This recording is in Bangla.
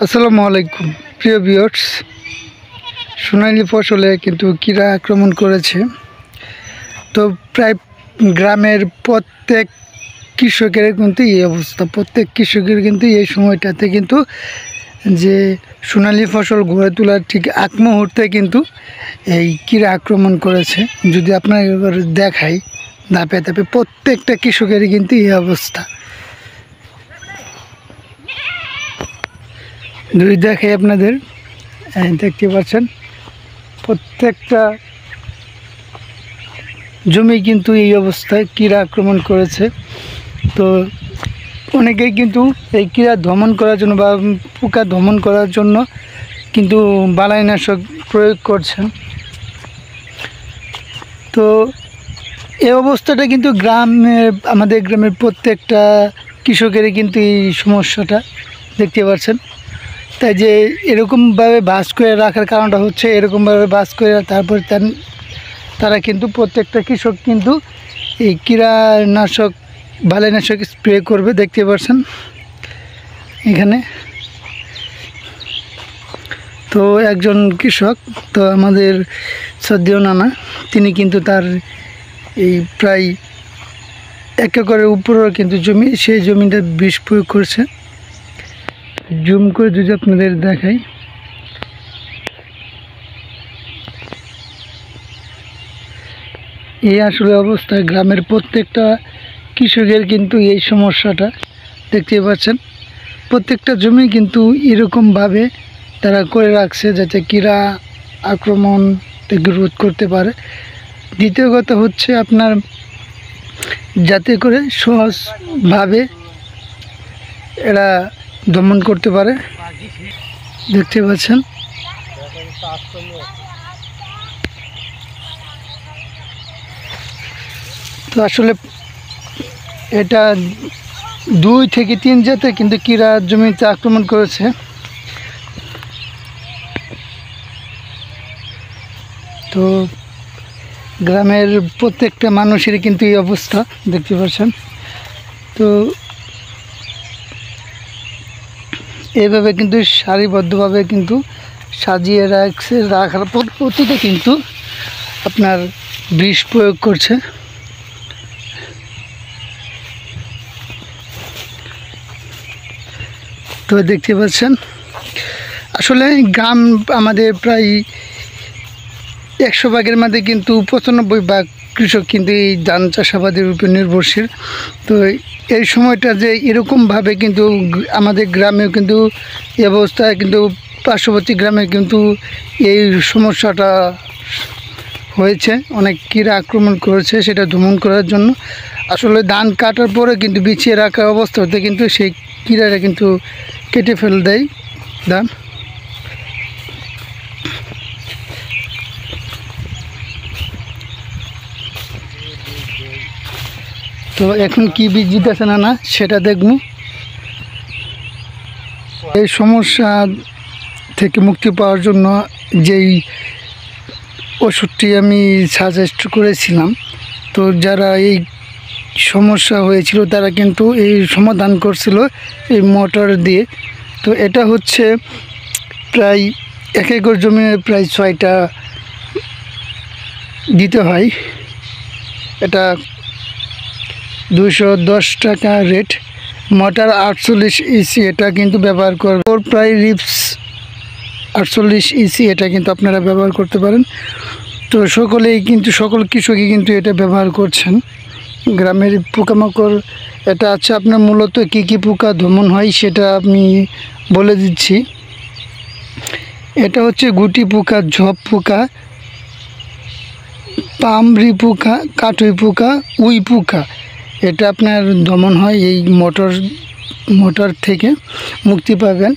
আসসালামু আলাইকুম প্রিয় ভিউয়ার্স, সোনালী ফসলে কিন্তু কীরা আক্রমণ করেছে। তো প্রায় গ্রামের প্রত্যেক কৃষকের কিন্তু এই অবস্থা। প্রত্যেক কৃষকের কিন্তু এই সময়টাতে কিন্তু যে সোনালী ফসল গড়ে তোলার ঠিক আগ মুহূর্তে কিন্তু এই কীরা আক্রমণ করেছে। যদি আপনার এবার দেখাই ধাপে ধাপে প্রত্যেকটা কৃষকেরই কিন্তু এই অবস্থা। যদি দেখাই আপনাদের, দেখতে পাচ্ছেন প্রত্যেকটা জমি কিন্তু এই অবস্থায় কীরা আক্রমণ করেছে। তো অনেকেই কিন্তু এই কীরা দমন করার জন্য বা পোকা দমন করার জন্য কিন্তু বালাইনাশক প্রয়োগ করছেন। তো এই অবস্থাটা কিন্তু আমাদের গ্রামের প্রত্যেকটা কৃষকেরই কিন্তু এই সমস্যাটা দেখতে পাচ্ছেন। তাই যে এরকমভাবে বাস করে রাখার কারণটা হচ্ছে এরকমভাবে বাস করে তারপর তারা কিন্তু প্রত্যেকটা কৃষক কিন্তু এই কীটনাশক বালাইনাশক স্প্রে করবে। দেখতে পাচ্ছেন এখানে তো একজন কৃষক, তো আমাদের শ্রদ্ধেয় নানা, তিনি কিন্তু তার এই প্রায় 1 একরের উপরেও কিন্তু জমি, সেই জমিটা বিষ প্রয়োগ করছে। জুম করে যদি আপনাদের দেখাই, এই আসলে অবস্থায় গ্রামের প্রত্যেকটা কৃষকের কিন্তু এই সমস্যাটা দেখতে পাচ্ছেন। প্রত্যেকটা জমি কিন্তু এরকমভাবে তারা করে রাখছে যাতে কীরা আক্রমণ থেকে রোধ করতে পারে। দ্বিতীয় কথা হচ্ছে আপনার যাতে করে সহজভাবে এরা দমন করতে পারে। দেখতে পাচ্ছেন তো আসলে এটা 2 থেকে 3 জাতে কিন্তু কীরা জমিতে আক্রমণ করেছে। তো গ্রামের প্রত্যেকটা মানুষেরই কিন্তু এই অবস্থা দেখতে পাচ্ছেন। তো এইভাবে কিন্তু সারিবদ্ধভাবে কিন্তু সাজিয়ে রাখার পদ্ধতিতে কিন্তু আপনার বিষ প্রয়োগ করছে। তো দেখতে পাচ্ছেন আসলে গ্রাম আমাদের প্রায় 100 ভাগের মধ্যে কিন্তু 95 ভাগ কৃষক কিন্তু এই ধান চাষাবাদের উপর নির্ভরশীল। তো এই সময়টা যে এরকমভাবে কিন্তু আমাদের গ্রামেও কিন্তু এই অবস্থায় কিন্তু পার্শ্ববর্তী গ্রামে কিন্তু এই সমস্যাটা হয়েছে। অনেক কীরা আক্রমণ করেছে সেটা দমন করার জন্য। আসলে ধান কাটার পরে কিন্তু বিছিয়ে রাখা অবস্থাতে কিন্তু সেই কীরাটা কিন্তু কেটে ফেলে দেয় ধান। তো এখন কি বীজ দিতেছে না সেটা দেখব। এই সমস্যা থেকে মুক্তি পাওয়ার জন্য যেই ওষুধটি আমি সাজেস্ট করেছিলাম, তো যারা এই সমস্যা হয়েছিল তারা কিন্তু এই সমাধান করছিল এই মোটর দিয়ে। তো এটা হচ্ছে প্রায় 1 একর জমি প্রায় 6টা দিতে হয়। এটা 210 টাকা রেট। মোটর 48 ইসি এটা কিন্তু ব্যবহার করব। প্রায় রিপস 48 ইসি এটা কিন্তু আপনারা ব্যবহার করতে পারেন। তো সকল কৃষকই কিন্তু এটা ব্যবহার করছেন। গ্রামের পোকামাকড় এটা আছে আপনার মূলত কী পোকা দমন হয় সেটা আমি বলে দিচ্ছি। এটা হচ্ছে গুটি পোকা, ঝপ পোকা, পামরি পোকা, কাটুই পোকা, উই পোকা। এটা আপনার দমন হয়। এই মোটর থেকে মুক্তি পাবেন।